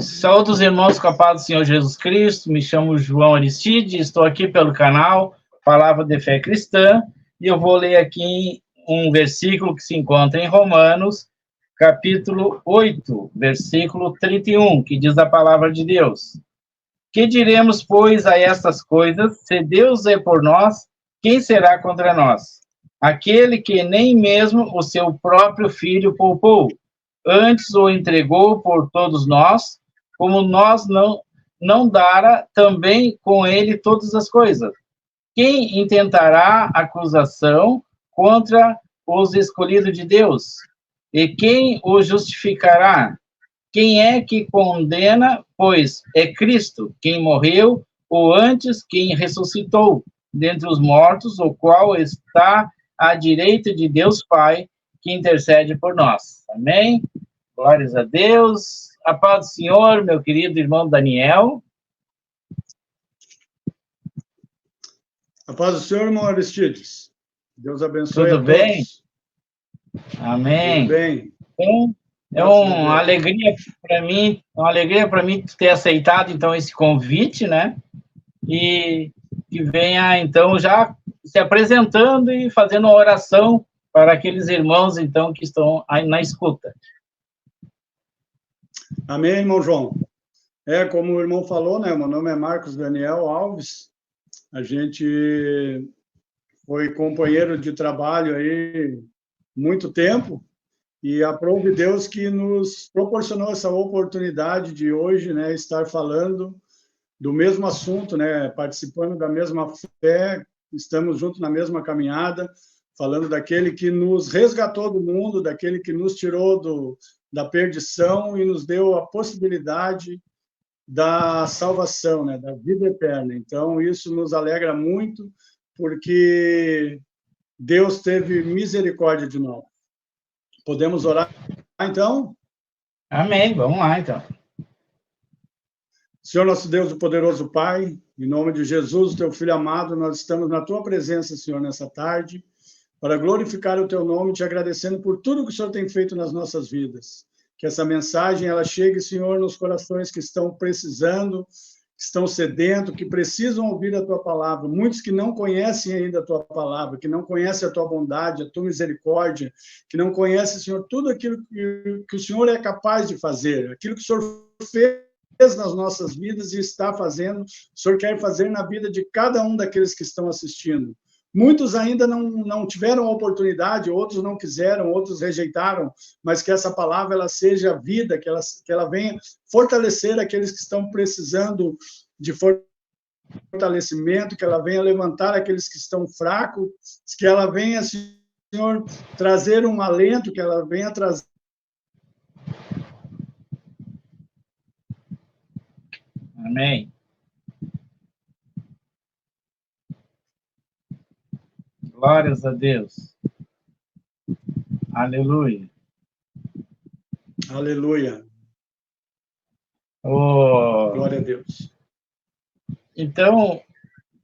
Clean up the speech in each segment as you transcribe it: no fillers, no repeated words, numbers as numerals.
Saúde os irmãos com a paz do Senhor Jesus Cristo. Me chamo João Aristide, estou aqui pelo canal Palavra de Fé Cristã e eu vou ler aqui um versículo que se encontra em Romanos, capítulo 8, versículo 31, que diz a palavra de Deus. Que diremos, pois, a estas coisas? Se Deus é por nós, quem será contra nós? Aquele que nem mesmo o seu próprio filho poupou, antes o entregou por todos nós, como nós não dará também com ele todas as coisas. Quem intentará acusação contra os escolhidos de Deus? E quem os justificará? Quem é que condena? Pois é Cristo, quem morreu, ou antes, quem ressuscitou dentre os mortos, o qual está à direita de Deus Pai, que intercede por nós. Amém? Glórias a Deus. A paz do Senhor, meu querido irmão Daniel. A paz do Senhor, irmão Aristides. Deus abençoe Tudo a bem? todos. Amém. Tudo bem. Então, é uma alegria para mim ter aceitado, então, esse convite, né? E que venha, então, já se apresentando e fazendo uma oração para aqueles irmãos, então, que estão aí na escuta. Amém, irmão João. Como o irmão falou, né? Meu nome é Marcos Daniel Alves. A gente foi companheiro de trabalho aí muito tempo e aprove Deus que nos proporcionou essa oportunidade de hoje, né, estar falando do mesmo assunto, né, participando da mesma fé, estamos juntos na mesma caminhada, falando daquele que nos resgatou do mundo, daquele que nos tirou da perdição e nos deu a possibilidade da salvação, né, da vida eterna. Então, isso nos alegra muito, porque Deus teve misericórdia de nós. Podemos orar, então? Amém, vamos lá, então. Senhor, nosso Deus, o poderoso Pai, em nome de Jesus, teu Filho amado, nós estamos na tua presença, Senhor, nessa tarde, para glorificar o teu nome, te agradecendo por tudo que o Senhor tem feito nas nossas vidas. Que essa mensagem, ela chegue, Senhor, nos corações que estão precisando, que estão sedentos, que precisam ouvir a tua palavra. Muitos que não conhecem ainda a tua palavra, que não conhecem a tua bondade, a tua misericórdia, que não conhecem, Senhor, tudo aquilo que o Senhor é capaz de fazer, aquilo que o Senhor fez nas nossas vidas e está fazendo, o Senhor quer fazer na vida de cada um daqueles que estão assistindo. Muitos ainda não tiveram a oportunidade, outros não quiseram, outros rejeitaram, mas que essa palavra ela seja vida, que ela venha fortalecer aqueles que estão precisando de fortalecimento, que ela venha levantar aqueles que estão fracos, que ela venha, Senhor, trazer um alento, que ela venha trazer. Amém. Glórias a Deus. Aleluia. Aleluia. Glória a Deus. Então,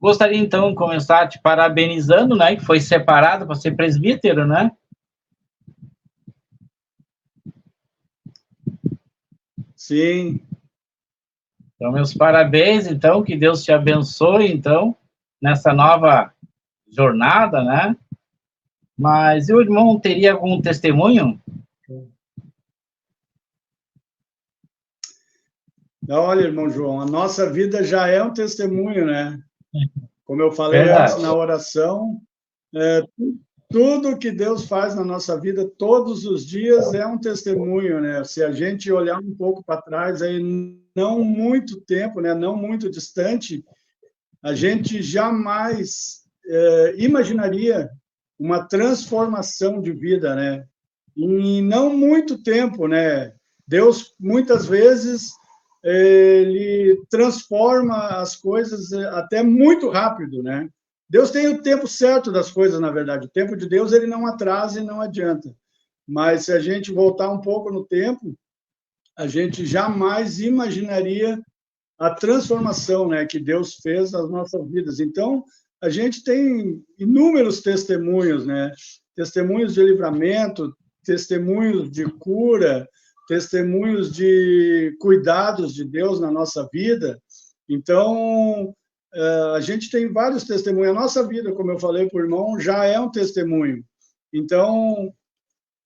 gostaria então de começar te parabenizando, né, que foi separado para ser presbítero, né? Sim. Então, meus parabéns, então, que Deus te abençoe, então, nessa nova jornada, né? Mas o irmão teria algum testemunho? Olha, irmão João, a nossa vida já é um testemunho, né? Como eu falei Verdade. antes na oração, tudo que Deus faz na nossa vida, todos os dias, é um testemunho, né? Se a gente olhar um pouco para trás, aí, não muito tempo, né? Não muito distante, a gente jamais imaginaria uma transformação de vida, né? Em não muito tempo, né? Deus, muitas vezes, ele transforma as coisas até muito rápido, né? Deus tem o tempo certo das coisas, na verdade. O tempo de Deus, ele não atrasa e não adianta. Mas se a gente voltar um pouco no tempo, a gente jamais imaginaria a transformação, né, que Deus fez nas nossas vidas. Então, a gente tem inúmeros testemunhos, né? Testemunhos de livramento, testemunhos de cura, testemunhos de cuidados de Deus na nossa vida. Então, a gente tem vários testemunhos. A nossa vida, como eu falei para o irmão, já é um testemunho. Então,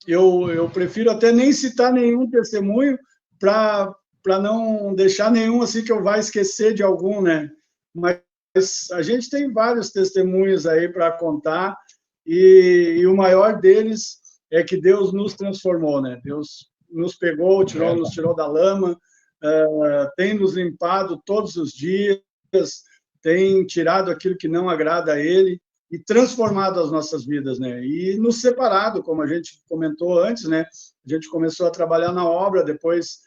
eu prefiro até nem citar nenhum testemunho para não deixar nenhum assim que eu vá esquecer de algum, né? Mas a gente tem vários testemunhos aí para contar, e o maior deles é que Deus nos transformou, né? Deus nos pegou, nos tirou da lama, tem nos limpado todos os dias, tem tirado aquilo que não agrada a Ele e transformado as nossas vidas, né? E nos separado, como a gente comentou antes, né? A gente começou a trabalhar na obra, depois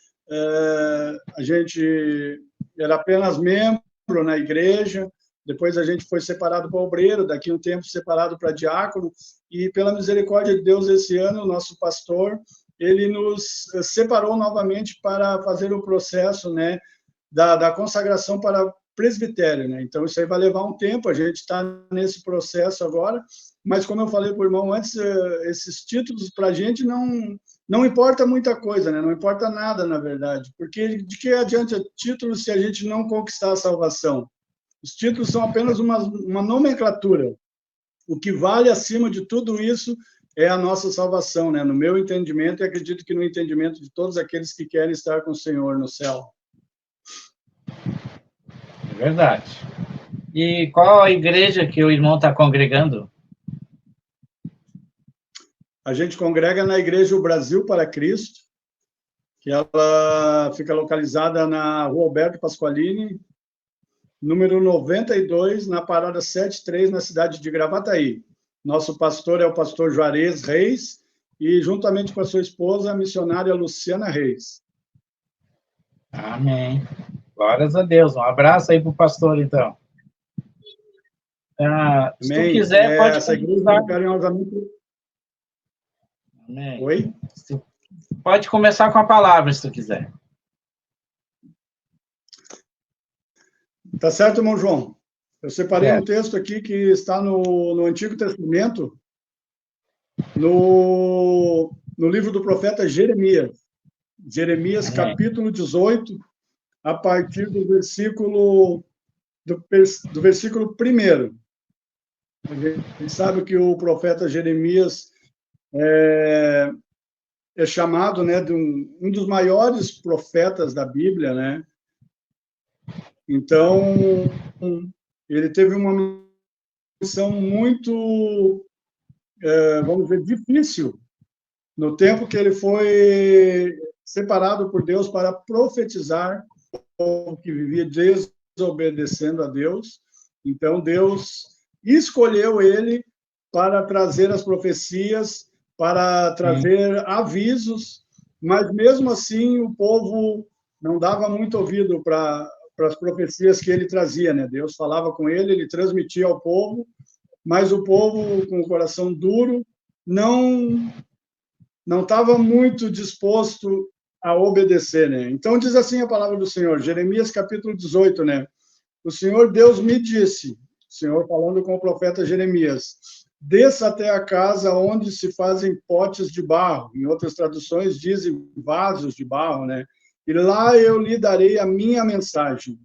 a gente era apenas membro na igreja, depois a gente foi separado para obreiro, daqui um tempo separado para diácono, e pela misericórdia de Deus, esse ano, o nosso pastor, ele nos separou novamente para fazer o processo, né, da consagração para presbitério, né? Então, isso aí vai levar um tempo, a gente está nesse processo agora, mas, como eu falei para o irmão antes, esses títulos, para a gente, não importa muita coisa, né? Não importa nada, na verdade, porque de que adianta títulos se a gente não conquistar a salvação? Os títulos são apenas uma nomenclatura. O que vale acima de tudo isso é a nossa salvação, né? No meu entendimento, e acredito que no entendimento de todos aqueles que querem estar com o Senhor no céu. É verdade. E qual a igreja que o irmão está congregando? A gente congrega na Igreja O Brasil para Cristo, que ela fica localizada na Rua Alberto Pasqualini, número 92, na parada 73, na cidade de Gravataí. Nosso pastor é o pastor Juarez Reis, e juntamente com a sua esposa, a missionária Luciana Reis. Amém. Glórias a Deus. Um abraço aí para o pastor, então. Se tu quiser, pode essa igreja carinhosamente... Amém. Oi? Pode começar com a palavra, se tu quiser. Tá certo, irmão João? Eu separei um texto aqui que está no Antigo Testamento, no livro do profeta Jeremias. Jeremias, capítulo 18, a partir do versículo 1. A gente sabe que o profeta Jeremias é chamado, né, de um dos maiores profetas da Bíblia, né? Então, ele teve uma missão muito, vamos dizer, difícil, no tempo que ele foi separado por Deus para profetizar o povo que vivia desobedecendo a Deus. Então, Deus escolheu ele para trazer as profecias, para trazer avisos, mas, mesmo assim, o povo não dava muito ouvido para as profecias que ele trazia, né? Deus falava com ele, ele transmitia ao povo, mas o povo, com o coração duro, não estava muito disposto a obedecer, né? Então, diz assim a palavra do Senhor, Jeremias capítulo 18, né? O Senhor Deus me disse, o Senhor falando com o profeta Jeremias, desça até a casa onde se fazem potes de barro, em outras traduções dizem vasos de barro, né? E lá eu lhe darei a minha mensagem.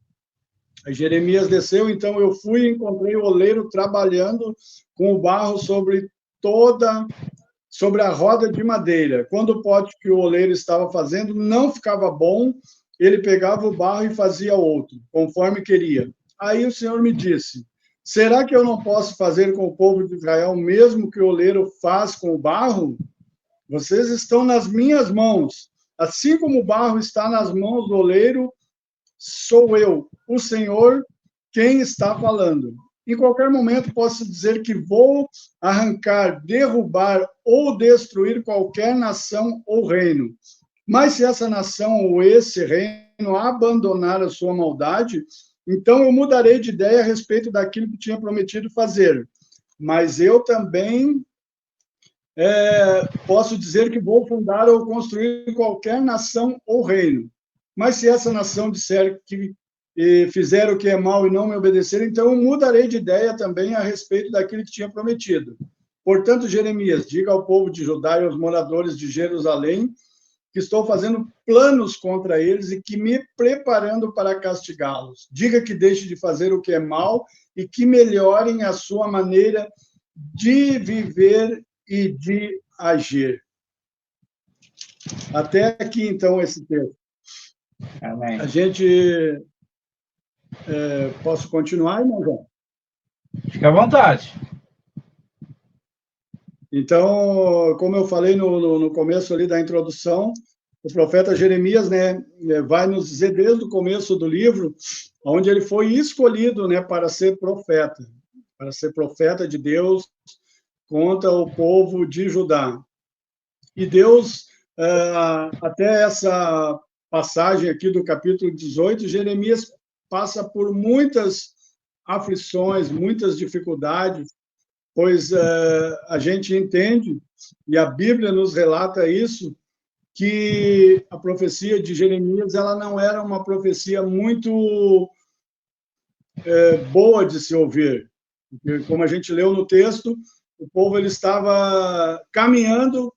Aí Jeremias desceu, então eu fui e encontrei o oleiro trabalhando com o barro sobre a roda de madeira. Quando o pote que o oleiro estava fazendo não ficava bom, ele pegava o barro e fazia outro, conforme queria. Aí o Senhor me disse, será que eu não posso fazer com o povo de Israel o mesmo que o oleiro faz com o barro? Vocês estão nas minhas mãos. Assim como o barro está nas mãos do oleiro, sou eu, o Senhor, quem está falando. Em qualquer momento posso dizer que vou arrancar, derrubar ou destruir qualquer nação ou reino. Mas se essa nação ou esse reino abandonar a sua maldade, então eu mudarei de ideia a respeito daquilo que tinha prometido fazer. Mas eu também posso dizer que vou fundar ou construir qualquer nação ou reino. Mas se essa nação disser que fizer o que é mal e não me obedecer, então eu mudarei de ideia também a respeito daquilo que tinha prometido. Portanto, Jeremias, diga ao povo de Judá e aos moradores de Jerusalém que estou fazendo planos contra eles e que me preparando para castigá-los. Diga que deixe de fazer o que é mal e que melhorem a sua maneira de viver e de agir. Até aqui, então, esse texto. Amém. A gente... posso continuar, irmão João? Fica à vontade. Então, como eu falei no começo ali da introdução, o profeta Jeremias, né, vai nos dizer desde o começo do livro, onde ele foi escolhido, né, para ser profeta de Deus contra o povo de Judá. E Deus, até essa passagem aqui do capítulo 18, Jeremias passa por muitas aflições, muitas dificuldades, pois a gente entende, e a Bíblia nos relata isso, que a profecia de Jeremias ela não era uma profecia muito boa de se ouvir. Porque, como a gente leu no texto, o povo ele estava caminhando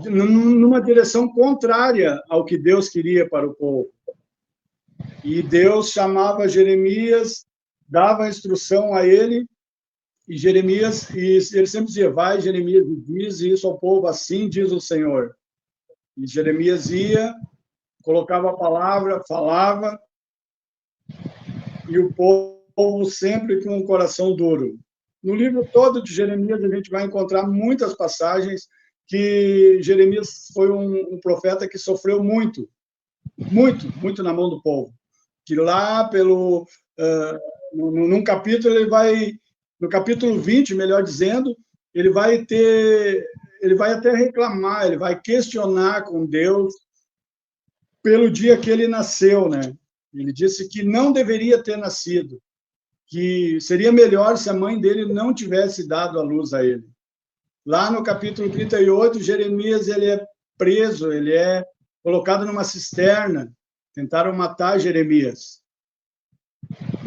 numa direção contrária ao que Deus queria para o povo. E Deus chamava Jeremias, dava instrução a ele, e Jeremias, e ele sempre dizia, vai, Jeremias, e diz isso ao povo, assim diz o Senhor. E Jeremias ia, colocava a palavra, falava, e o povo sempre com um coração duro. No livro todo de Jeremias, a gente vai encontrar muitas passagens que Jeremias foi um profeta que sofreu muito na mão do povo. Que lá, num capítulo, ele vai... No capítulo 20, melhor dizendo, ele vai até reclamar, ele vai questionar com Deus pelo dia que ele nasceu, né? Ele disse que não deveria ter nascido, que seria melhor se a mãe dele não tivesse dado a luz a ele. Lá no capítulo 38, Jeremias ele é preso, ele é colocado numa cisterna, tentaram matar Jeremias.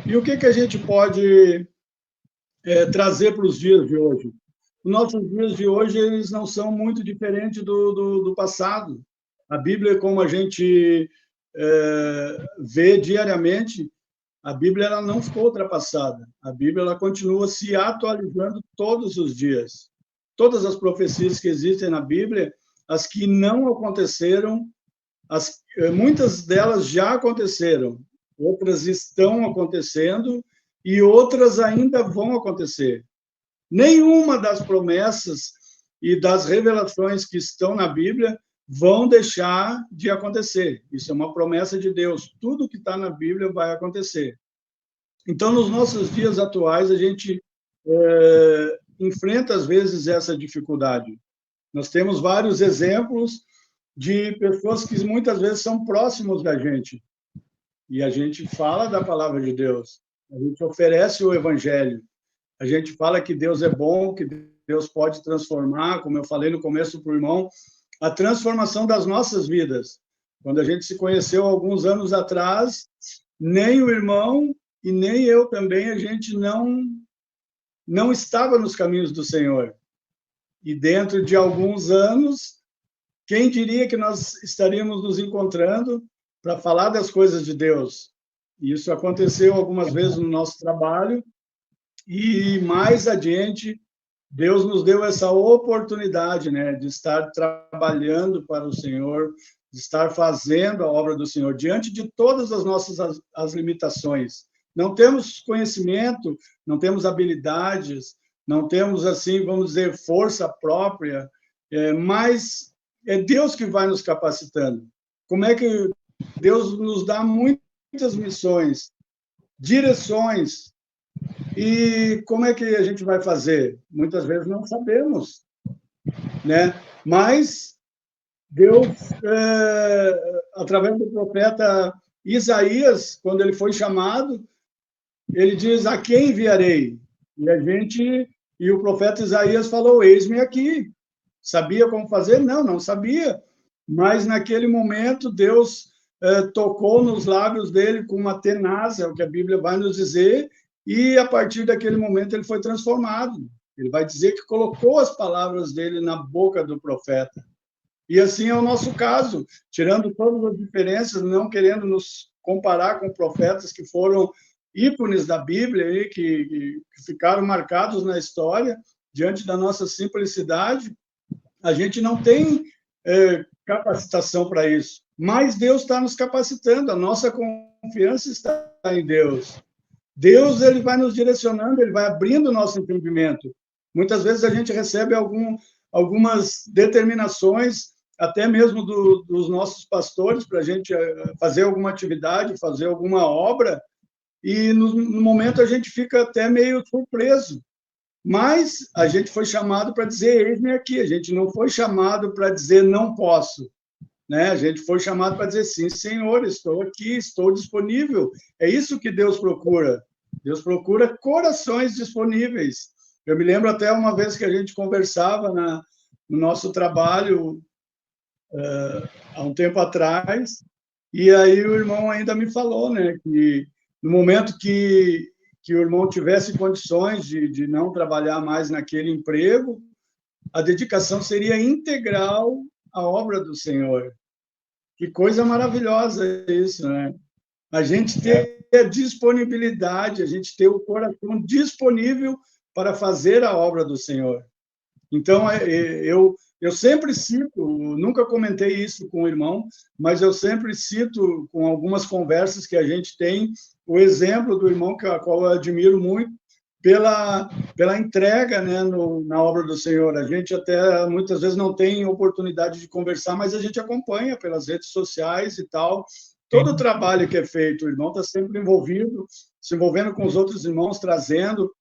E o que a gente pode trazer para os dias de hoje? Os nossos dias de hoje eles não são muito diferentes do passado. A Bíblia, como a gente vê diariamente, a Bíblia ela não ficou ultrapassada. A Bíblia ela continua se atualizando todos os dias. Todas as profecias que existem na Bíblia, as que não aconteceram, muitas delas já aconteceram, outras estão acontecendo e outras ainda vão acontecer. Nenhuma das promessas e das revelações que estão na Bíblia vão deixar de acontecer. Isso é uma promessa de Deus. Tudo que está na Bíblia vai acontecer. Então, nos nossos dias atuais, a gente enfrenta, às vezes, essa dificuldade. Nós temos vários exemplos de pessoas que muitas vezes são próximos da gente. E a gente fala da palavra de Deus. A gente oferece o evangelho. A gente fala que Deus é bom, que Deus pode transformar, como eu falei no começo para o irmão, a transformação das nossas vidas. Quando a gente se conheceu alguns anos atrás, nem o irmão e nem eu também, a gente não estava nos caminhos do Senhor. E dentro de alguns anos, quem diria que nós estaríamos nos encontrando para falar das coisas de Deus? Isso aconteceu algumas vezes no nosso trabalho, e mais adiante, Deus nos deu essa oportunidade, né, de estar trabalhando para o Senhor, de estar fazendo a obra do Senhor, diante de todas as nossas as limitações. Não temos conhecimento, não temos habilidades, não temos, assim, vamos dizer, força própria, mas é Deus que vai nos capacitando. Como é que Deus nos dá muitas missões, direções, e como é que a gente vai fazer? Muitas vezes não sabemos, né? Mas Deus, através do profeta Isaías, quando ele foi chamado, ele diz, a quem enviarei? E o profeta Isaías falou, eis-me aqui. Sabia como fazer? Não sabia. Mas naquele momento, Deus tocou nos lábios dele com uma tenaz, é o que a Bíblia vai nos dizer, e a partir daquele momento ele foi transformado. Ele vai dizer que colocou as palavras dele na boca do profeta. E assim é o nosso caso, tirando todas as diferenças, não querendo nos comparar com profetas que foram ícones da Bíblia, que ficaram marcados na história, diante da nossa simplicidade, a gente não tem capacitação para isso. Mas Deus está nos capacitando, a nossa confiança está em Deus. Deus, ele vai nos direcionando, ele vai abrindo o nosso entendimento. Muitas vezes a gente recebe algumas determinações, até mesmo dos nossos pastores, para a gente fazer alguma atividade, fazer alguma obra, e no momento a gente fica até meio surpreso. Mas a gente foi chamado para dizer, eis-me aqui. A gente não foi chamado para dizer, não posso. Né? A gente foi chamado para dizer, sim, Senhor, estou aqui, estou disponível. É isso que Deus procura. Deus procura corações disponíveis. Eu me lembro até uma vez que a gente conversava no nosso trabalho, há um tempo atrás, e aí o irmão ainda me falou, né, que no momento que o irmão tivesse condições de não trabalhar mais naquele emprego, a dedicação seria integral à obra do Senhor. Que coisa maravilhosa isso, né? A gente ter a disponibilidade, a gente ter o coração disponível para fazer a obra do Senhor. Então, eu sempre cito, nunca comentei isso com o irmão, mas eu sempre cito, com algumas conversas que a gente tem, o exemplo do irmão, a qual eu admiro muito, pela entrega, né, na obra do Senhor. A gente até muitas vezes não tem oportunidade de conversar, mas a gente acompanha pelas redes sociais e tal, todo o trabalho que é feito. O irmão está sempre envolvido, se envolvendo com os outros irmãos, trazendo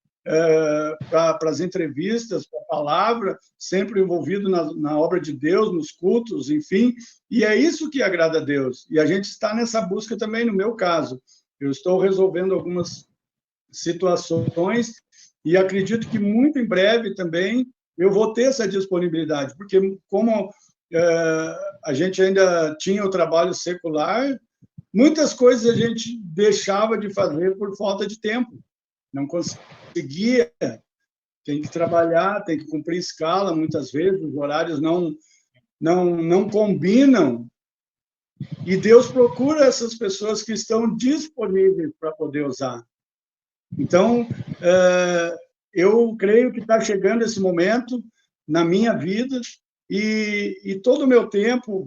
para as entrevistas, para a palavra, sempre envolvido na obra de Deus, nos cultos, enfim, e é isso que agrada a Deus. E a gente está nessa busca também, no meu caso. Eu estou resolvendo algumas situações e acredito que muito em breve também eu vou ter essa disponibilidade, porque como a gente ainda tinha o trabalho secular, muitas coisas a gente deixava de fazer por falta de tempo, não conseguia, tem que trabalhar, tem que cumprir escala, muitas vezes os horários não combinam, e Deus procura essas pessoas que estão disponíveis para poder usar. Então, eu creio que está chegando esse momento na minha vida e todo o meu tempo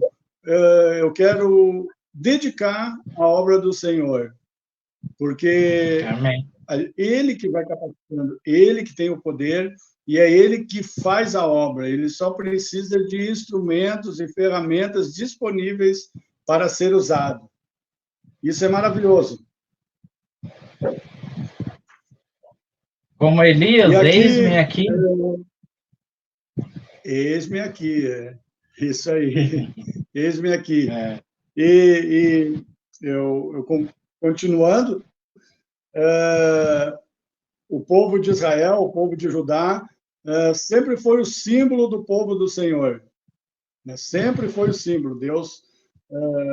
eu quero dedicar à obra do Senhor, porque Amém. Ele que vai capacitando, Ele que tem o poder e é Ele que faz a obra. Ele só precisa de instrumentos e ferramentas disponíveis para ser usado. Isso é maravilhoso. Como Elias, eis-me aqui. Eis-me aqui, isso aí. Eis-me aqui. E eu continuando, o povo de Israel, o povo de Judá, sempre foi o símbolo do povo do Senhor. Né? Sempre foi o símbolo. Deus,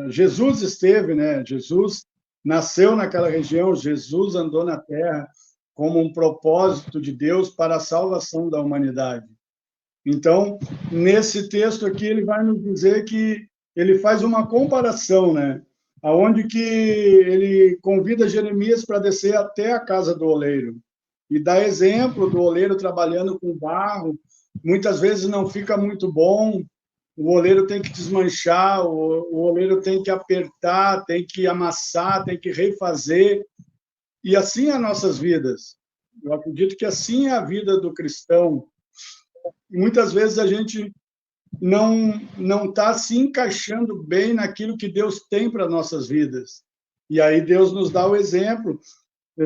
Jesus esteve, né? Jesus nasceu naquela região, Jesus andou na terra como um propósito de Deus para a salvação da humanidade. Então, nesse texto aqui, ele vai nos dizer que ele faz uma comparação, né? Aonde que ele convida Jeremias para descer até a casa do oleiro e dá exemplo do oleiro trabalhando com barro. Muitas vezes não fica muito bom, o oleiro tem que desmanchar, o oleiro tem que apertar, tem que amassar, tem que refazer. E assim as nossas vidas. Eu acredito que assim é a vida do cristão. E muitas vezes a gente não está se encaixando bem naquilo que Deus tem para nossas vidas. E aí Deus nos dá o exemplo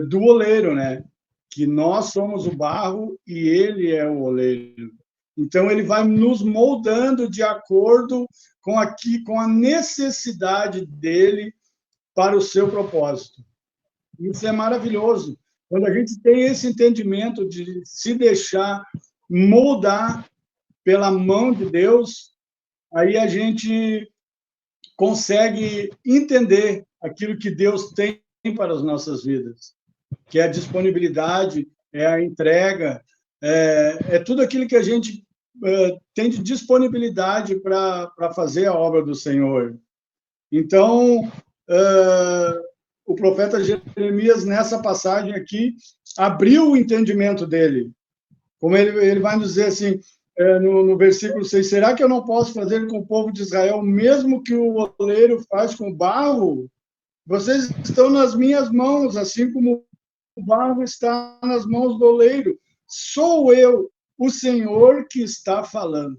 do oleiro, né? Que nós somos o barro e ele é o oleiro. Então, ele vai nos moldando de acordo com a necessidade dele para o seu propósito. Isso é maravilhoso. Quando a gente tem esse entendimento de se deixar moldar pela mão de Deus, aí a gente consegue entender aquilo que Deus tem para as nossas vidas, que é a disponibilidade, é a entrega, é tudo aquilo que a gente tem de disponibilidade para fazer a obra do Senhor. Então, o profeta Jeremias, nessa passagem aqui, abriu o entendimento dele. Como ele vai nos dizer assim, no versículo 6, será que eu não posso fazer com o povo de Israel o mesmo que o oleiro faz com o barro? Vocês estão nas minhas mãos, assim como o barro está nas mãos do oleiro. Sou eu, o Senhor, que está falando.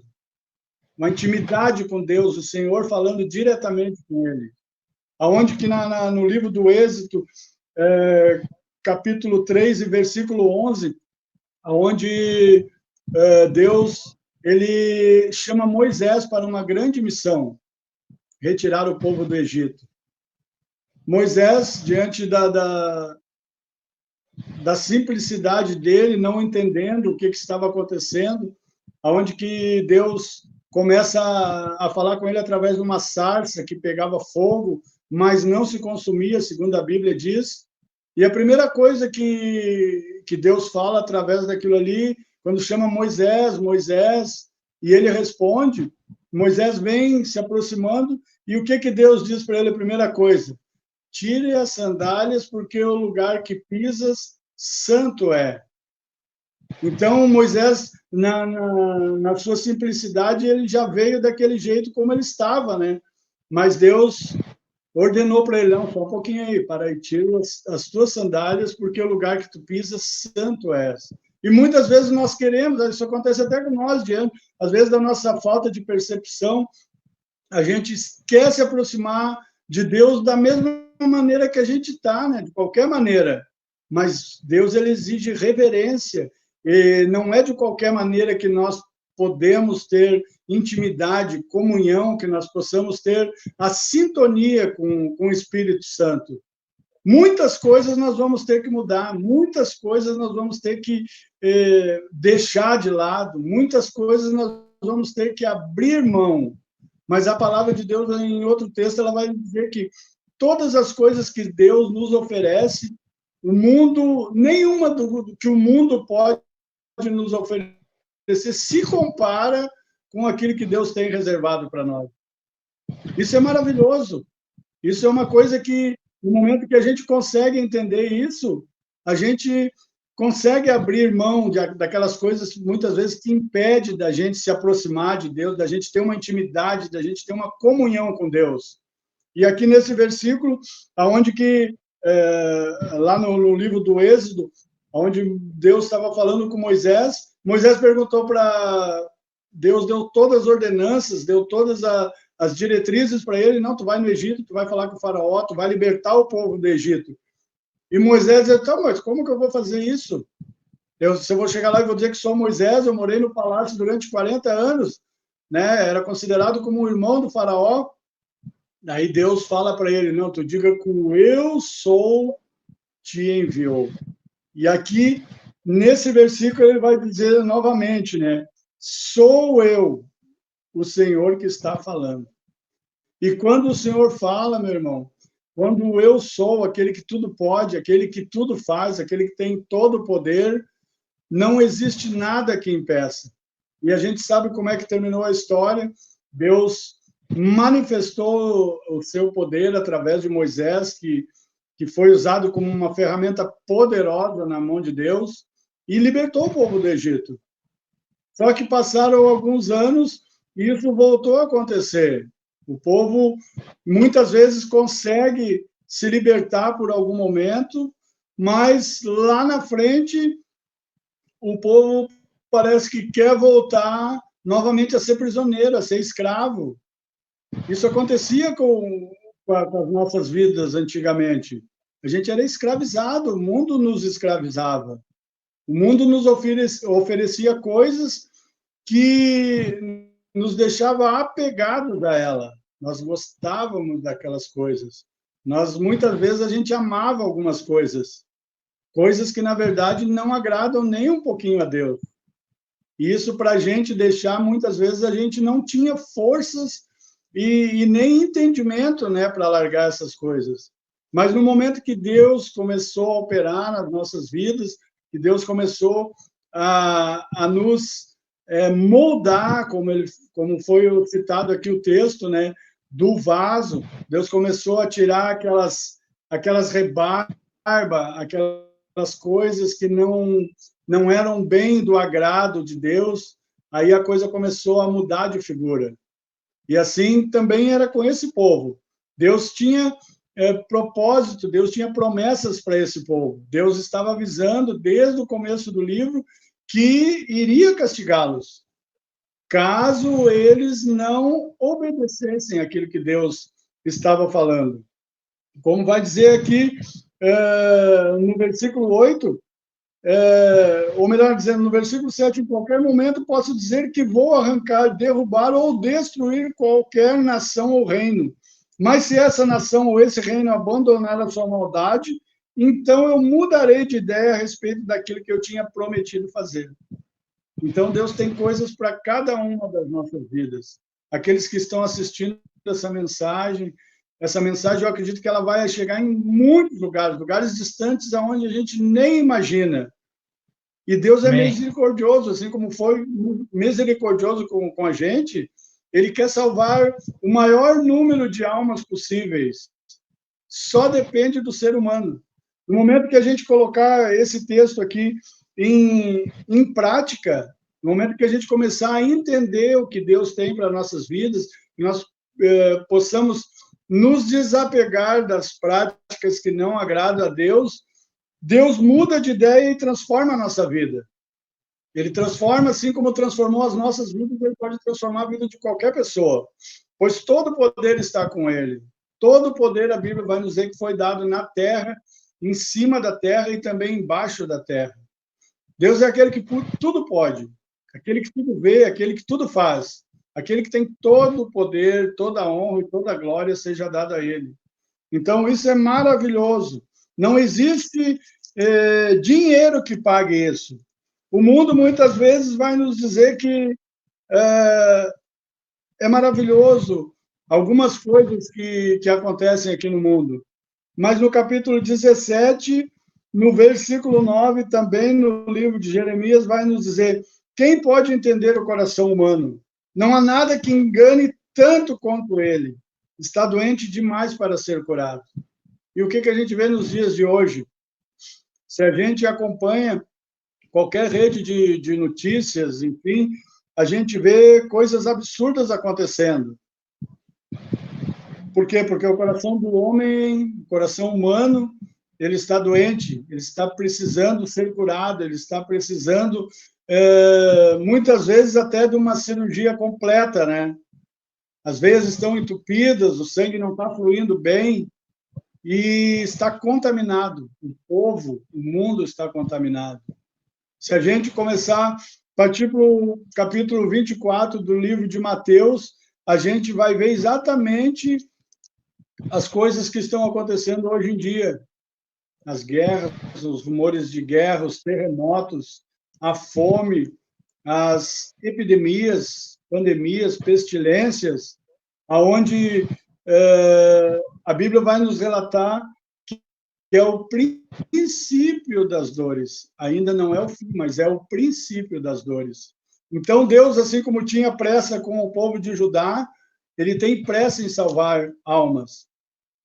Uma intimidade com Deus, o Senhor falando diretamente com ele. Aonde que no livro do Êxodo, capítulo 3 e versículo 11, onde Deus ele chama Moisés para uma grande missão, retirar o povo do Egito. Moisés, diante da simplicidade dele, não entendendo o que estava acontecendo, aonde que Deus começa a falar com ele através de uma sarça que pegava fogo, mas não se consumia, segundo a Bíblia diz. E a primeira coisa que Deus fala através daquilo ali, quando chama Moisés, Moisés, e ele responde, Moisés vem se aproximando, e o que Deus diz para ele? A primeira coisa, tire as sandálias, porque o lugar que pisas, santo é. Então, Moisés, na sua simplicidade, ele já veio daquele jeito como ele estava, né? Mas Deus ordenou para ele, não, só um pouquinho aí, para aí, tira as tuas sandálias, porque o lugar que tu pisas, santo é. E muitas vezes nós queremos, isso acontece até com nós, às vezes da nossa falta de percepção, a gente quer se aproximar de Deus da mesma maneira que a gente está, né? De qualquer maneira. Mas Deus, ele exige reverência, e não é de qualquer maneira que nós podemos ter intimidade, comunhão, que nós possamos ter a sintonia com o Espírito Santo. Muitas coisas nós vamos ter que mudar, muitas coisas nós vamos ter que deixar de lado, muitas coisas nós vamos ter que abrir mão. Mas a palavra de Deus, em outro texto, ela vai dizer que todas as coisas que Deus nos oferece, o mundo, nenhuma do que o mundo pode nos oferecer se compara com aquilo que Deus tem reservado para nós. Isso é maravilhoso. Isso é uma coisa que, no momento que a gente consegue entender isso, a gente consegue abrir mão daquelas coisas, muitas vezes, que impede da gente se aproximar de Deus, da gente ter uma intimidade, da gente ter uma comunhão com Deus. E aqui nesse versículo, aonde que, lá no livro do Êxodo, onde Deus estava falando com Moisés, Moisés perguntou para Deus, deu todas as ordenanças, deu todas as diretrizes para ele, não, tu vai no Egito, tu vai falar com o faraó, tu vai libertar o povo do Egito. E Moisés disse, tá, mas como que eu vou fazer isso? Se eu vou chegar lá e vou dizer que sou Moisés, eu morei no palácio durante 40 anos, né? Era considerado como um irmão do faraó. Aí Deus fala para ele, não, tu diga que o eu sou te enviou. E aqui, nesse versículo, ele vai dizer novamente, né? Sou eu, o Senhor que está falando. E quando o Senhor fala, meu irmão, quando eu sou aquele que tudo pode, aquele que tudo faz, aquele que tem todo o poder, não existe nada que impeça. E a gente sabe como é que terminou a história. Deus manifestou o seu poder através de Moisés, que foi usado como uma ferramenta poderosa na mão de Deus, e libertou o povo do Egito. Só que passaram alguns anos e isso voltou a acontecer. O povo, muitas vezes, consegue se libertar por algum momento, mas lá na frente, o povo parece que quer voltar novamente a ser prisioneiro, a ser escravo. Isso acontecia com as nossas vidas antigamente. A gente era escravizado, o mundo nos escravizava. O mundo nos oferecia coisas que nos deixava apegados a ela. Nós gostávamos daquelas coisas. Muitas vezes, a gente amava algumas coisas. Coisas que, na verdade, não agradam nem um pouquinho a Deus. E isso, para a gente deixar, muitas vezes, a gente não tinha forças e nem entendimento, né, para largar essas coisas. Mas no momento que Deus começou a operar nas nossas vidas, que Deus começou a nos moldar, como foi citado aqui o texto, né, do vaso. Deus começou a tirar aquelas rebarbas, aquelas coisas que não eram bem do agrado de Deus. Aí a coisa começou a mudar de figura. E assim também era com esse povo. Deus tinha propósito, Deus tinha promessas para esse povo. Deus estava avisando desde o começo do livro que iria castigá-los, caso eles não obedecessem aquilo que Deus estava falando. Como vai dizer aqui no versículo 8, ou melhor dizendo, no versículo 7, em qualquer momento posso dizer que vou arrancar, derrubar ou destruir qualquer nação ou reino. Mas se essa nação ou esse reino abandonar a sua maldade, então eu mudarei de ideia a respeito daquilo que eu tinha prometido fazer. Então, Deus tem coisas para cada uma das nossas vidas. Aqueles que estão assistindo essa mensagem eu acredito que ela vai chegar em muitos lugares distantes aonde a gente nem imagina. E Deus é misericordioso, assim como foi misericordioso com a gente, Ele quer salvar o maior número de almas possíveis. Só depende do ser humano. No momento que a gente colocar esse texto aqui em prática, no momento que a gente começar a entender o que Deus tem para nossas vidas, que nós possamos nos desapegar das práticas que não agradam a Deus, Deus muda de ideia e transforma a nossa vida. Ele transforma, assim como transformou as nossas vidas, ele pode transformar a vida de qualquer pessoa, pois todo o poder está com ele. Todo o poder, a Bíblia vai nos dizer que foi dado na terra, em cima da terra e também embaixo da terra. Deus é aquele que tudo pode, aquele que tudo vê, aquele que tudo faz, aquele que tem todo o poder, toda a honra e toda a glória seja dada a ele. Então, isso é maravilhoso. Não existe dinheiro que pague isso. O mundo, muitas vezes, vai nos dizer que é maravilhoso algumas coisas que acontecem aqui no mundo. Mas no capítulo 17, no versículo 9, também no livro de Jeremias, vai nos dizer: quem pode entender o coração humano? Não há nada que engane tanto quanto ele. Está doente demais para ser curado. E o que a gente vê nos dias de hoje? Se a gente acompanha qualquer rede de notícias, enfim, a gente vê coisas absurdas acontecendo. Por quê? Porque o coração do homem, o coração humano, ele está doente, ele está precisando ser curado, ele está precisando, muitas vezes, até de uma cirurgia completa, né? Às vezes estão entupidas, o sangue não está fluindo bem e está contaminado. O povo, o mundo está contaminado. Se a gente começar a partir para o capítulo 24 do livro de Mateus, a gente vai ver exatamente as coisas que estão acontecendo hoje em dia. As guerras, os rumores de guerra, os terremotos, a fome, as epidemias, pandemias, pestilências, aonde a Bíblia vai nos relatar que é o princípio das dores. Ainda não é o fim, mas é o princípio das dores. Então, Deus, assim como tinha pressa com o povo de Judá, ele tem pressa em salvar almas,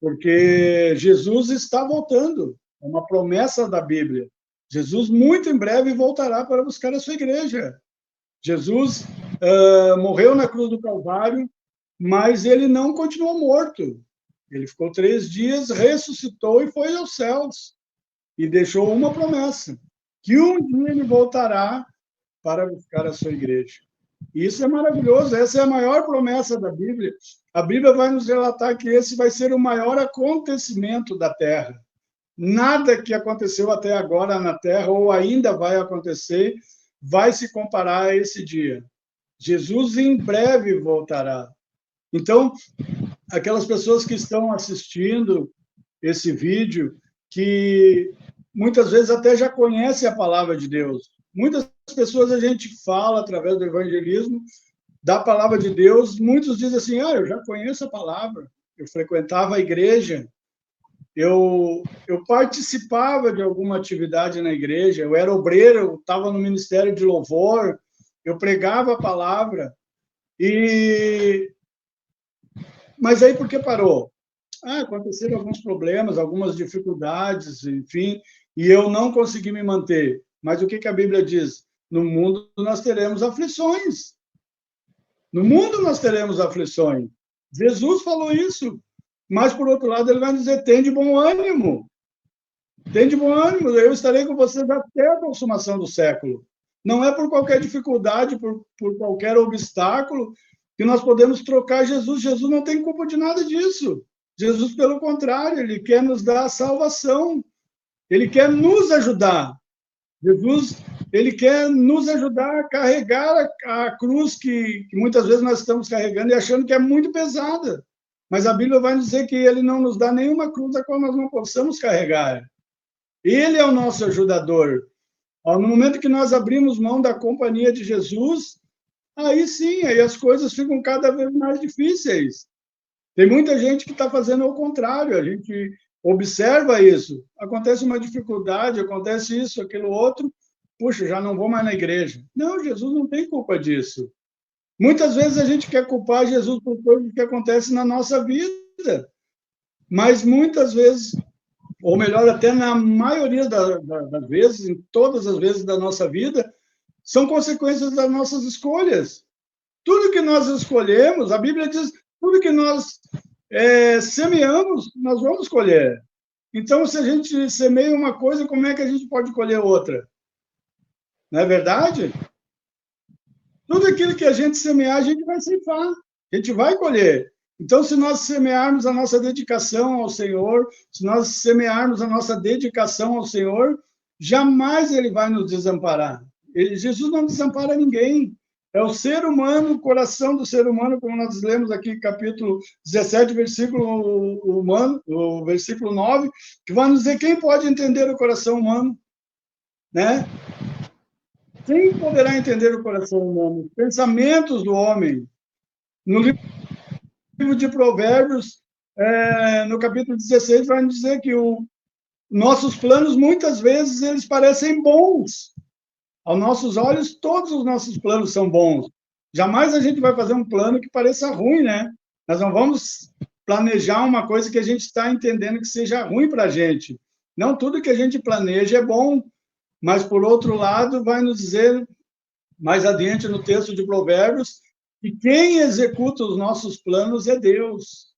porque Jesus está voltando. É uma promessa da Bíblia. Jesus, muito em breve, voltará para buscar a sua igreja. Jesus morreu na cruz do Calvário, mas ele não continuou morto. Ele ficou 3 dias, ressuscitou e foi aos céus. E deixou uma promessa, que um dia ele voltará para buscar a sua igreja. Isso é maravilhoso, essa é a maior promessa da Bíblia. A Bíblia vai nos relatar que esse vai ser o maior acontecimento da Terra. Nada que aconteceu até agora na Terra, ou ainda vai acontecer, vai se comparar a esse dia. Jesus em breve voltará. Então, aquelas pessoas que estão assistindo esse vídeo, que muitas vezes até já conhecem a palavra de Deus. Muitas pessoas a gente fala, através do evangelismo, da palavra de Deus, muitos dizem assim: eu já conheço a palavra, eu frequentava a igreja, eu participava de alguma atividade na igreja, eu era obreiro, eu estava no ministério de louvor, eu pregava a palavra, mas aí por que parou? Aconteceram alguns problemas, algumas dificuldades, enfim, e eu não consegui me manter. Mas o que a Bíblia diz? No mundo nós teremos aflições. No mundo nós teremos aflições. Jesus falou isso. Mas, por outro lado, ele vai dizer, tem de bom ânimo. Tem de bom ânimo, eu estarei com vocês até a consumação do século. Não é por qualquer dificuldade, por qualquer obstáculo, que nós podemos trocar Jesus. Jesus não tem culpa de nada disso. Jesus, pelo contrário, ele quer nos dar a salvação. Ele quer nos ajudar. Jesus, ele quer nos ajudar a carregar a cruz que muitas vezes nós estamos carregando e achando que é muito pesada. Mas a Bíblia vai dizer que ele não nos dá nenhuma cruz a qual nós não possamos carregar. Ele é o nosso ajudador. No momento que nós abrimos mão da companhia de Jesus, aí sim, aí as coisas ficam cada vez mais difíceis. Tem muita gente que está fazendo ao contrário, a gente observa isso. Acontece uma dificuldade, acontece isso, aquilo outro, puxa, já não vou mais na igreja. Não, Jesus não tem culpa disso. Muitas vezes a gente quer culpar Jesus por coisas que acontecem na nossa vida, mas muitas vezes, ou melhor, até na maioria das vezes, em todas as vezes da nossa vida, são consequências das nossas escolhas. Tudo que nós escolhemos, a Bíblia diz, tudo que nós semeamos, nós vamos colher. Então, se a gente semeia uma coisa, como é que a gente pode colher outra? Não é verdade? Tudo aquilo que a gente semear, a gente vai ceifar, a gente vai colher. Então, se nós semearmos a nossa dedicação ao Senhor, se nós semearmos a nossa dedicação ao Senhor, jamais Ele vai nos desamparar. Jesus não desampara ninguém. É o ser humano, o coração do ser humano, como nós lemos aqui, capítulo 17, versículo 9, que vai nos dizer quem pode entender o coração humano, né? Quem poderá entender o coração humano? Os pensamentos do homem. No livro de Provérbios, no capítulo 16, vai nos dizer que nossos planos, muitas vezes, eles parecem bons. Aos nossos olhos, todos os nossos planos são bons. Jamais a gente vai fazer um plano que pareça ruim, né? Nós não vamos planejar uma coisa que a gente está entendendo que seja ruim para a gente. Não tudo que a gente planeja é bom, mas, por outro lado, vai nos dizer, mais adiante no texto de Provérbios, que quem executa os nossos planos é Deus.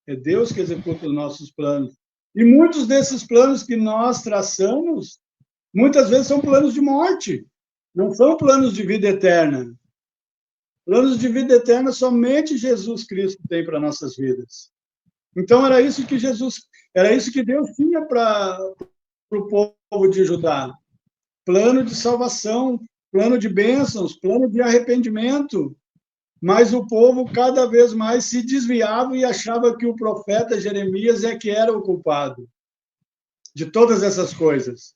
É Deus que executa os nossos planos. E muitos desses planos que nós traçamos, muitas vezes são planos de morte, não são planos de vida eterna. Planos de vida eterna somente Jesus Cristo tem para nossas vidas. Então, era isso que Deus tinha para o povo de Judá. Plano de salvação, plano de bênçãos, plano de arrependimento. Mas o povo cada vez mais se desviava e achava que o profeta Jeremias é que era o culpado de todas essas coisas.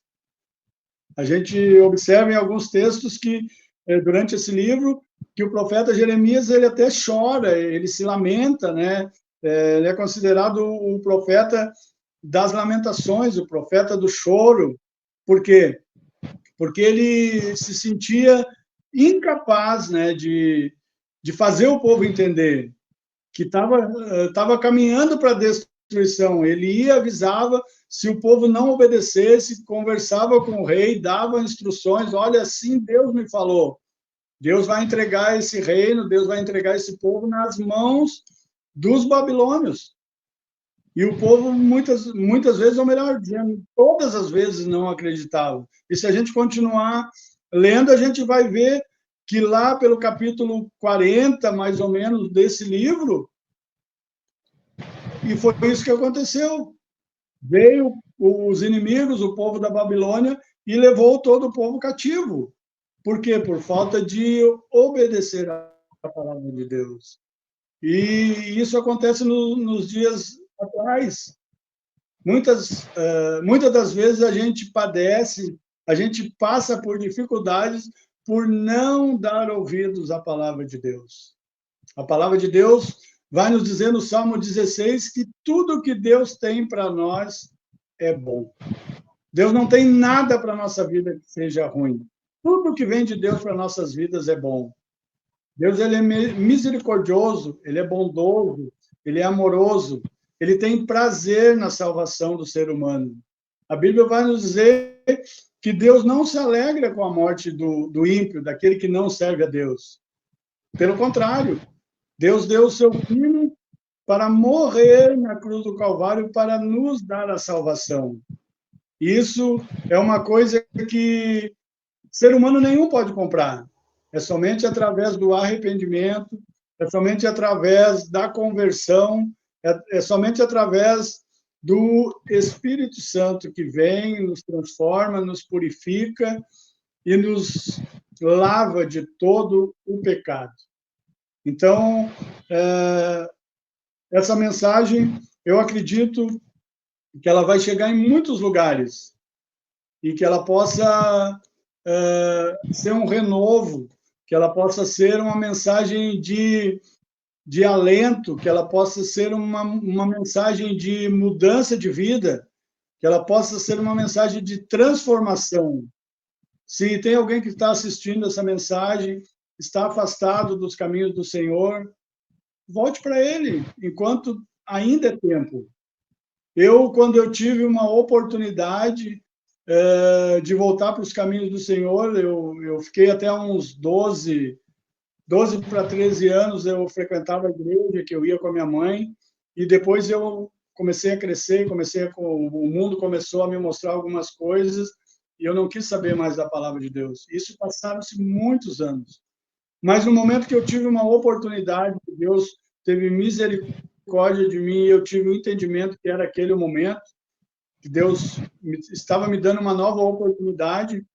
A gente observa em alguns textos que, durante esse livro, que o profeta Jeremias, ele até chora, ele se lamenta, né? Ele é considerado o profeta das lamentações, o profeta do choro. Por quê? Porque ele se sentia incapaz, né, de fazer o povo entender que estava caminhando para a destruição. Ele ia, avisava, se o povo não obedecesse, conversava com o rei, dava instruções, olha, assim Deus me falou. Deus vai entregar esse reino, Deus vai entregar esse povo nas mãos dos babilônios. E o povo, muitas vezes, ou melhor dizendo, todas as vezes não acreditava. E se a gente continuar lendo, a gente vai ver que lá pelo capítulo 40, mais ou menos, desse livro, e foi isso que aconteceu. Veio os inimigos, o povo da Babilônia, e levou todo o povo cativo. Por quê? Por falta de obedecer à palavra de Deus. E isso acontece nos dias atuais. Muitas das vezes a gente padece, a gente passa por dificuldades por não dar ouvidos à palavra de Deus. A palavra de Deus vai nos dizer no Salmo 16 que tudo que Deus tem para nós é bom. Deus não tem nada para a nossa vida que seja ruim. Tudo que vem de Deus para nossas vidas é bom. Deus, ele é misericordioso, ele é bondoso, ele é amoroso, ele tem prazer na salvação do ser humano. A Bíblia vai nos dizer que Deus não se alegra com a morte do ímpio, daquele que não serve a Deus. Pelo contrário, Deus deu o seu Filho para morrer na cruz do Calvário para nos dar a salvação. Isso é uma coisa que ser humano nenhum pode comprar. É somente através do arrependimento, é somente através da conversão, é somente através do Espírito Santo que vem, nos transforma, nos purifica e nos lava de todo o pecado. Então, essa mensagem, eu acredito que ela vai chegar em muitos lugares e que ela possa ser um renovo, que ela possa ser uma mensagem de alento, que ela possa ser uma mensagem de mudança de vida, que ela possa ser uma mensagem de transformação. Se tem alguém que está assistindo essa mensagem, está afastado dos caminhos do Senhor, volte para Ele, enquanto ainda é tempo. Quando eu tive uma oportunidade de voltar para os caminhos do Senhor, eu fiquei até uns 12 para 13 anos, eu frequentava a igreja, que eu ia com a minha mãe, e depois eu comecei a crescer, o mundo começou a me mostrar algumas coisas, e eu não quis saber mais da palavra de Deus. Isso passaram-se muitos anos. Mas no momento que eu tive uma oportunidade, Deus teve misericórdia de mim, eu tive um entendimento que era aquele o momento, que Deus estava me dando uma nova oportunidade,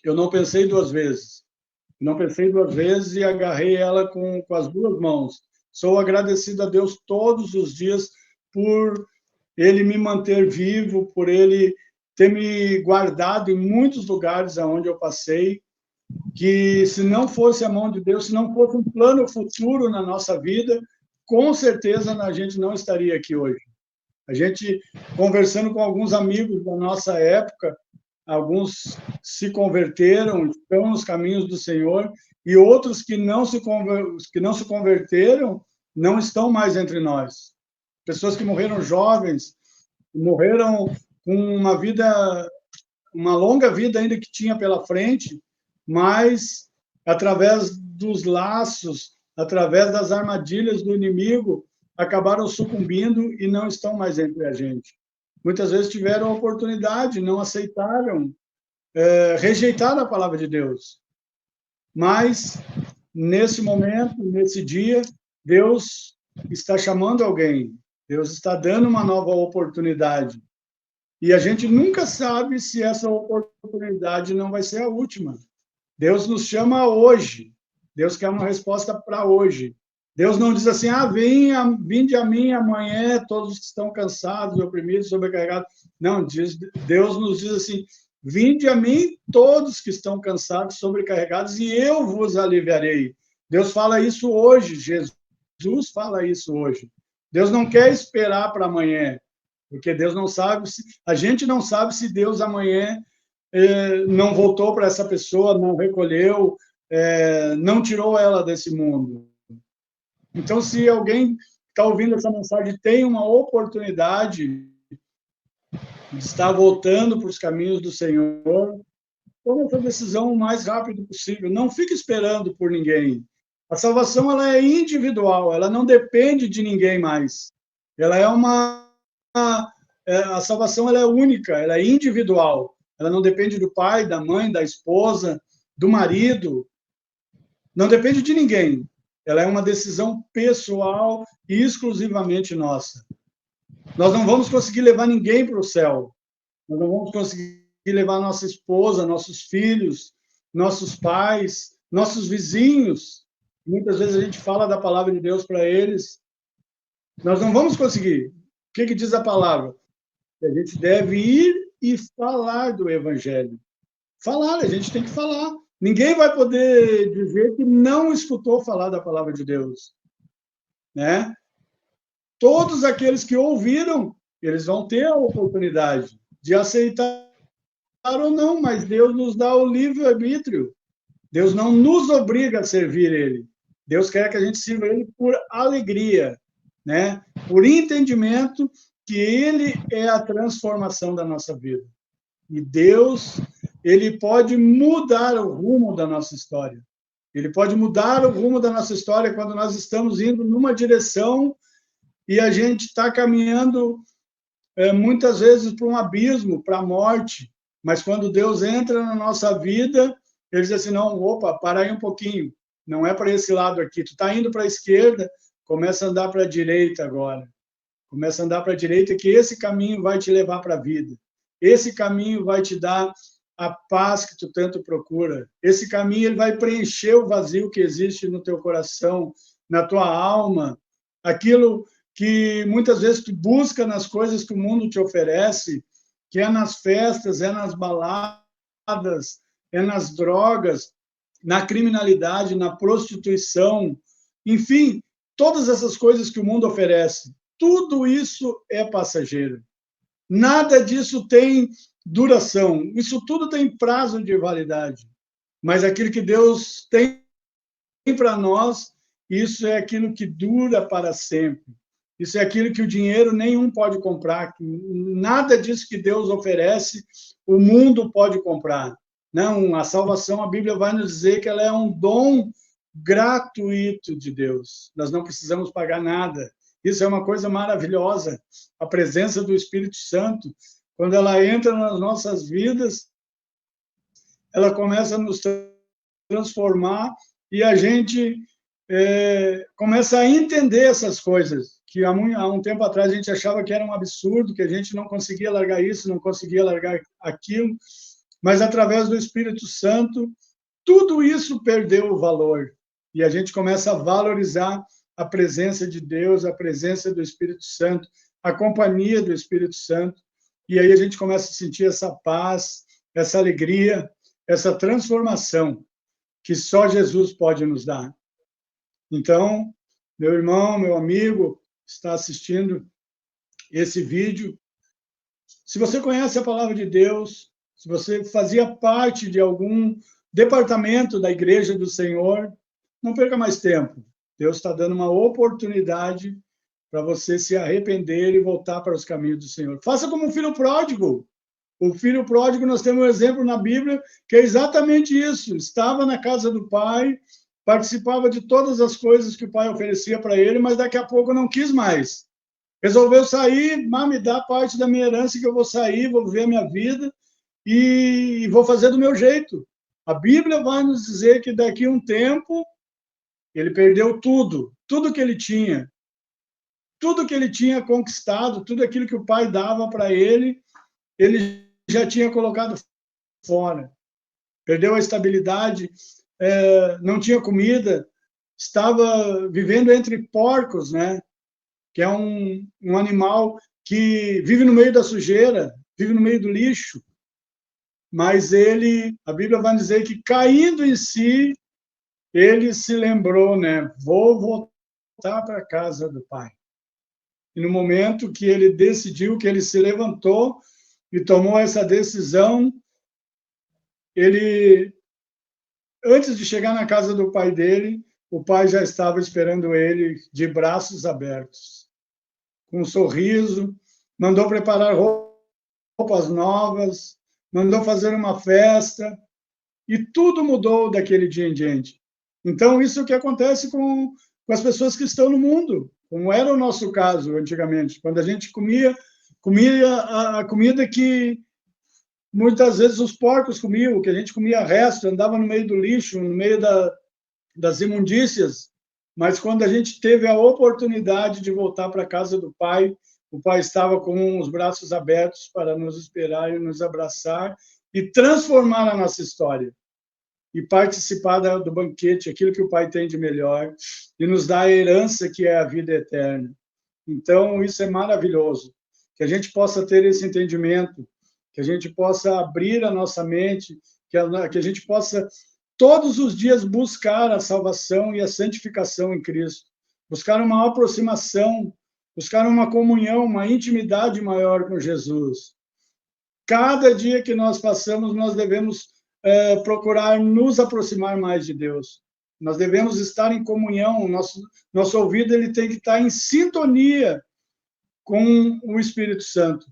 eu não pensei duas vezes. Não pensei duas vezes e agarrei ela com as duas mãos. Sou agradecido a Deus todos os dias por Ele me manter vivo, por Ele ter me guardado em muitos lugares aonde eu passei, que se não fosse a mão de Deus, se não fosse um plano futuro na nossa vida, com certeza a gente não estaria aqui hoje. A gente, conversando com alguns amigos da nossa época, alguns se converteram, estão nos caminhos do Senhor, e outros que não se converteram não estão mais entre nós. Pessoas que morreram jovens, morreram com uma longa vida ainda que tinha pela frente, mas através dos laços, através das armadilhas do inimigo, acabaram sucumbindo e não estão mais entre a gente. Muitas vezes tiveram a oportunidade, não aceitaram, rejeitaram a palavra de Deus. Mas, nesse momento, nesse dia, Deus está chamando alguém, Deus está dando uma nova oportunidade. E a gente nunca sabe se essa oportunidade não vai ser a última. Deus nos chama hoje. Deus quer uma resposta para hoje. Deus não diz assim, vinde a mim amanhã, todos que estão cansados, oprimidos, sobrecarregados. Não, Deus nos diz assim, vinde a mim todos que estão cansados, sobrecarregados, e eu vos aliviarei. Deus fala isso hoje, Jesus fala isso hoje. Deus não quer esperar para amanhã, porque Deus não sabe, a gente não sabe se Deus amanhã não voltou para essa pessoa, não recolheu, não tirou ela desse mundo. Então, se alguém está ouvindo essa mensagem tem uma oportunidade de estar voltando para os caminhos do Senhor, tome essa decisão o mais rápido possível. Não fique esperando por ninguém. A salvação ela é individual, ela não depende de ninguém mais. Ela é a salvação ela é única, ela é individual. Ela não depende do pai, da mãe, da esposa, do marido. Não depende de ninguém. Ela é uma decisão pessoal e exclusivamente nossa. Nós não vamos conseguir levar ninguém para o céu. Nós não vamos conseguir levar nossa esposa, nossos filhos, nossos pais, nossos vizinhos. Muitas vezes a gente fala da palavra de Deus para eles. Nós não vamos conseguir. O que diz a palavra? Que a gente deve ir e falar do Evangelho. Falar, a gente tem que falar. Ninguém vai poder dizer que não escutou falar da palavra de Deus, né? Todos aqueles que ouviram, eles vão ter a oportunidade de aceitar ou não, mas Deus nos dá o livre-arbítrio. Deus não nos obriga a servir Ele. Deus quer que a gente sirva Ele por alegria, né? Por entendimento que Ele é a transformação da nossa vida. E Deus, Ele pode mudar o rumo da nossa história. Ele pode mudar o rumo da nossa história quando nós estamos indo numa direção e a gente está caminhando muitas vezes para um abismo, para a morte. Mas quando Deus entra na nossa vida, Ele diz assim, não, opa, para aí um pouquinho. Não é para esse lado aqui. Tu está indo para a esquerda, começa a andar para a direita agora. Começa a andar para a direita, que esse caminho vai te levar para a vida. Esse caminho vai te dar a paz que tu tanto procura. Esse caminho ele vai preencher o vazio que existe no teu coração, na tua alma, aquilo que muitas vezes tu busca nas coisas que o mundo te oferece, que é nas festas, é nas baladas, é nas drogas, na criminalidade, na prostituição, enfim, todas essas coisas que o mundo oferece. Tudo isso é passageiro. Nada disso tem duração. Isso tudo tem prazo de validade. Mas aquilo que Deus tem para nós, isso é aquilo que dura para sempre. Isso é aquilo que o dinheiro nenhum pode comprar. Nada disso que Deus oferece, o mundo pode comprar. Não, a salvação, a Bíblia vai nos dizer que ela é um dom gratuito de Deus. Nós não precisamos pagar nada. Isso é uma coisa maravilhosa. A presença do Espírito Santo, quando ela entra nas nossas vidas, ela começa a nos transformar e a gente começa a entender essas coisas, que há um tempo atrás a gente achava que era um absurdo, que a gente não conseguia largar isso, não conseguia largar aquilo, mas através do Espírito Santo, tudo isso perdeu o valor. E a gente começa a valorizar a presença de Deus, a presença do Espírito Santo, a companhia do Espírito Santo, e aí a gente começa a sentir essa paz, essa alegria, essa transformação que só Jesus pode nos dar. Então, meu irmão, meu amigo, está assistindo esse vídeo, se você conhece a palavra de Deus, se você fazia parte de algum departamento da Igreja do Senhor, não perca mais tempo. Deus está dando uma oportunidade para você se arrepender e voltar para os caminhos do Senhor. Faça como um filho pródigo. O filho pródigo, nós temos um exemplo na Bíblia que é exatamente isso. Estava na casa do pai, participava de todas as coisas que o pai oferecia para ele, mas daqui a pouco não quis mais. Resolveu sair, me dá parte da minha herança que eu vou sair, vou viver a minha vida e vou fazer do meu jeito. A Bíblia vai nos dizer que daqui a um tempo ele perdeu tudo, tudo que ele tinha conquistado, tudo aquilo que o pai dava para ele já tinha colocado fora. Perdeu a estabilidade, não tinha comida, estava vivendo entre porcos, né? Que é um animal que vive no meio da sujeira, vive no meio do lixo. Mas a Bíblia vai dizer que caindo em si, ele se lembrou, né? Vou voltar para a casa do pai. E no momento que ele decidiu, que ele se levantou e tomou essa decisão, antes de chegar na casa do pai dele, o pai já estava esperando ele de braços abertos, com um sorriso, mandou preparar roupas novas, mandou fazer uma festa, e tudo mudou daquele dia em diante. Então, isso é o que acontece com as pessoas que estão no mundo, como era o nosso caso antigamente, quando a gente comia a comida que muitas vezes os porcos comiam, que a gente comia resto, andava no meio do lixo, no meio das imundícias, mas quando a gente teve a oportunidade de voltar para a casa do pai, o pai estava com os braços abertos para nos esperar e nos abraçar e transformar a nossa história e participar do banquete, aquilo que o pai tem de melhor, e nos dá a herança que é a vida eterna. Então, isso é maravilhoso, que a gente possa ter esse entendimento, que a gente possa abrir a nossa mente, que a gente possa todos os dias buscar a salvação e a santificação em Cristo, buscar uma aproximação, buscar uma comunhão, uma intimidade maior com Jesus. cada dia que nós passamos, nós devemos procurar nos aproximar mais de Deus. Nós devemos estar em comunhão, nosso ouvido ele tem que estar em sintonia com o Espírito Santo,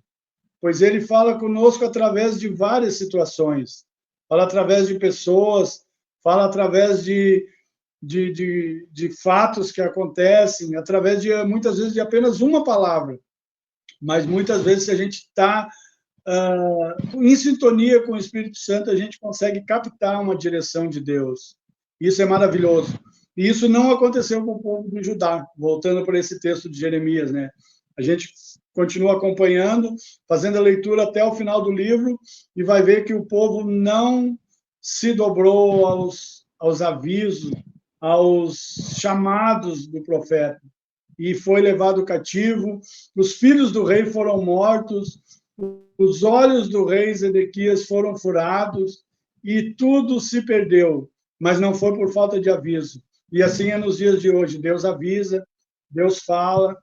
pois ele fala conosco através de várias situações, fala através de pessoas, fala através de fatos que acontecem, através de, muitas vezes, de apenas uma palavra, mas muitas vezes, se a gente está em sintonia com o Espírito Santo, a gente consegue captar uma direção de Deus. Isso é maravilhoso. E isso não aconteceu com o povo de Judá, voltando para esse texto de Jeremias, né? A gente continua acompanhando, fazendo a leitura até o final do livro, e vai ver que o povo não se dobrou aos avisos, aos chamados do profeta, e foi levado cativo, os filhos do rei foram mortos, os olhos do rei Zedequias foram furados, e tudo se perdeu, mas não foi por falta de aviso. E assim é nos dias de hoje, Deus avisa, Deus fala,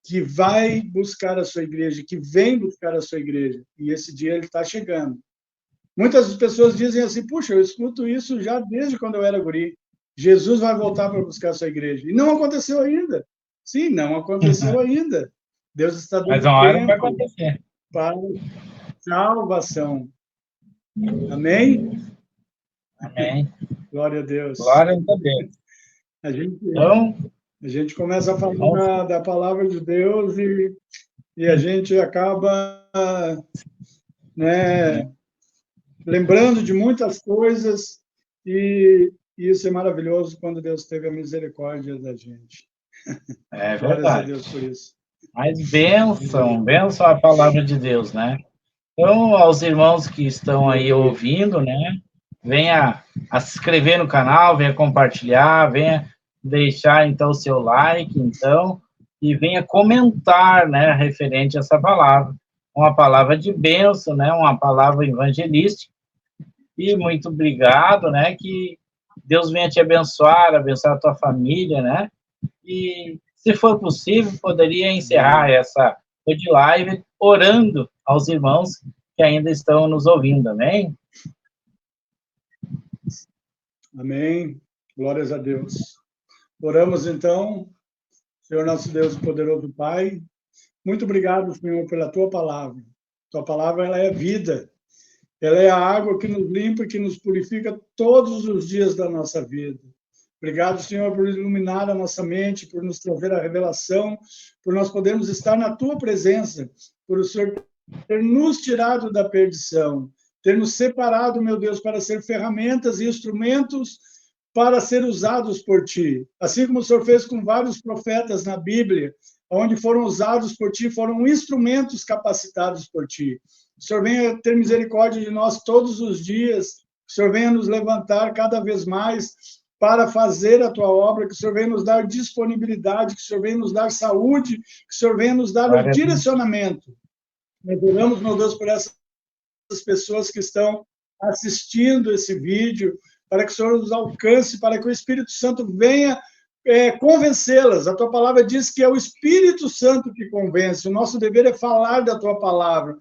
que vai buscar a sua igreja, que vem buscar a sua igreja, e esse dia ele está chegando. Muitas pessoas dizem assim, puxa, eu escuto isso já desde quando eu era guri, Jesus vai voltar para buscar a sua igreja, e não aconteceu ainda. Sim, não aconteceu ainda. Deus está dando Mas uma hora vai tempo acontecer. para salvação. Amém? Amém. Glória a Deus. Glória a Deus. A gente começa a falar da palavra de Deus e a gente acaba, né, lembrando de muitas coisas, e isso é maravilhoso quando Deus teve a misericórdia da gente. É verdade. Glórias a Deus por isso. Mas bênção a palavra de Deus, né? Então, aos irmãos que estão aí ouvindo, né, venha a se inscrever no canal, venha compartilhar, venha deixar, então, o seu like, então, e venha comentar, né, referente a essa palavra. Uma palavra de bênção, né, uma palavra evangelística. E muito obrigado, né, que Deus venha te abençoar a tua família, né, e, se for possível, poderia encerrar essa live orando aos irmãos que ainda estão nos ouvindo, amém? Amém. Glórias a Deus. Oramos, então, Senhor nosso Deus e poderoso Pai, muito obrigado, Senhor, pela Tua palavra. Tua palavra, ela é vida. Ela é a água que nos limpa e que nos purifica todos os dias da nossa vida. Obrigado, Senhor, por iluminar a nossa mente, por nos trazer a revelação, por nós podermos estar na Tua presença, por o Senhor ter nos tirado da perdição, ter nos separado, meu Deus, para ser ferramentas e instrumentos para ser usados por Ti. Assim como o Senhor fez com vários profetas na Bíblia, onde foram usados por Ti, foram instrumentos capacitados por Ti. O Senhor venha ter misericórdia de nós todos os dias, o Senhor venha nos levantar cada vez mais para fazer a Tua obra, que o Senhor venha nos dar disponibilidade, que o Senhor venha nos dar saúde, que o Senhor venha nos dar o direcionamento. Nós oramos, meu Deus, por essas pessoas que estão assistindo esse vídeo, para que o Senhor nos alcance, para que o Espírito Santo venha convencê-las. A Tua palavra diz que é o Espírito Santo que convence. O nosso dever é falar da Tua palavra.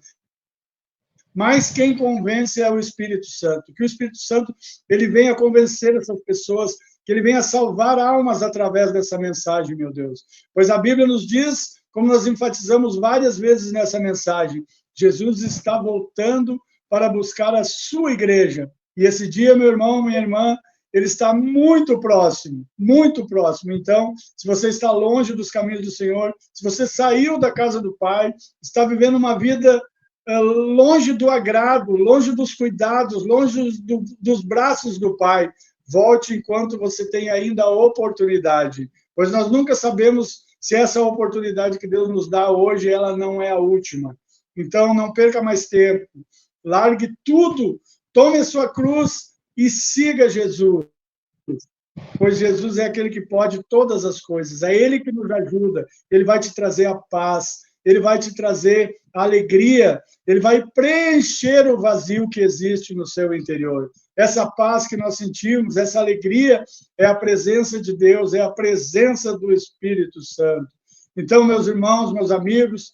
Mas quem convence é o Espírito Santo. Que o Espírito Santo ele venha convencer essas pessoas, que ele venha salvar almas através dessa mensagem, meu Deus. Pois a Bíblia nos diz, como nós enfatizamos várias vezes nessa mensagem, Jesus está voltando para buscar a sua igreja. E esse dia, meu irmão, minha irmã, ele está muito próximo, muito próximo. Então, se você está longe dos caminhos do Senhor, se você saiu da casa do Pai, está vivendo uma vida longe do agrado, longe dos cuidados, longe dos braços do Pai, volte enquanto você tem ainda a oportunidade, pois nós nunca sabemos se essa oportunidade que Deus nos dá hoje, ela não é a última. Então, não perca mais tempo, largue tudo, tome a sua cruz e siga Jesus, pois Jesus é aquele que pode todas as coisas, é Ele que nos ajuda, Ele vai te trazer a paz, Ele vai te trazer a alegria, Ele vai preencher o vazio que existe no seu interior. Essa paz que nós sentimos, essa alegria, é a presença de Deus, é a presença do Espírito Santo. Então, meus irmãos, meus amigos,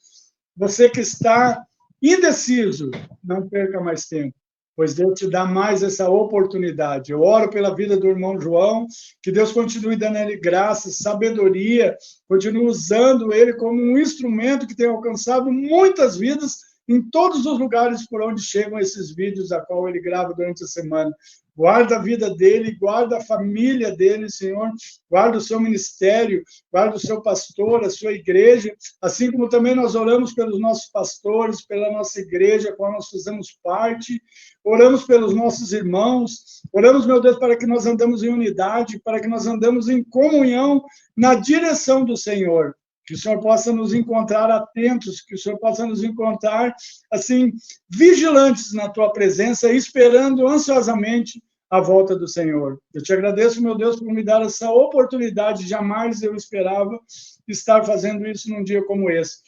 você que está indeciso, não perca mais tempo, pois Deus te dá mais essa oportunidade. Eu oro pela vida do irmão João, que Deus continue dando a ele graça, sabedoria, continue usando ele como um instrumento que tem alcançado muitas vidas em todos os lugares por onde chegam esses vídeos a qual ele grava durante a semana. Guarda a vida dele, guarda a família dele, Senhor, guarda o seu ministério, guarda o seu pastor, a sua igreja, assim como também nós oramos pelos nossos pastores, pela nossa igreja, a qual nós fazemos parte, oramos pelos nossos irmãos, oramos, meu Deus, para que nós andamos em unidade, para que nós andamos em comunhão na direção do Senhor. Que o Senhor possa nos encontrar atentos, que o Senhor possa nos encontrar, assim, vigilantes na Tua presença, esperando ansiosamente a volta do Senhor. Eu te agradeço, meu Deus, por me dar essa oportunidade, jamais eu esperava estar fazendo isso num dia como esse.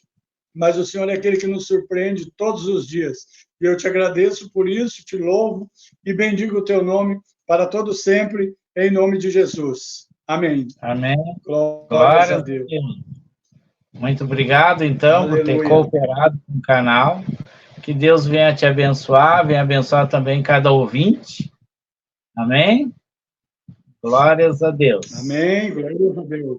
Mas o Senhor é aquele que nos surpreende todos os dias. E eu te agradeço por isso, te louvo e bendigo o Teu nome para todo sempre, em nome de Jesus. Amém. Amém. Glória a Deus. Muito obrigado, então, Aleluia. por ter cooperado com o canal. Que Deus venha te abençoar, venha abençoar também cada ouvinte. Amém? Glórias a Deus. Amém. Glórias a Deus.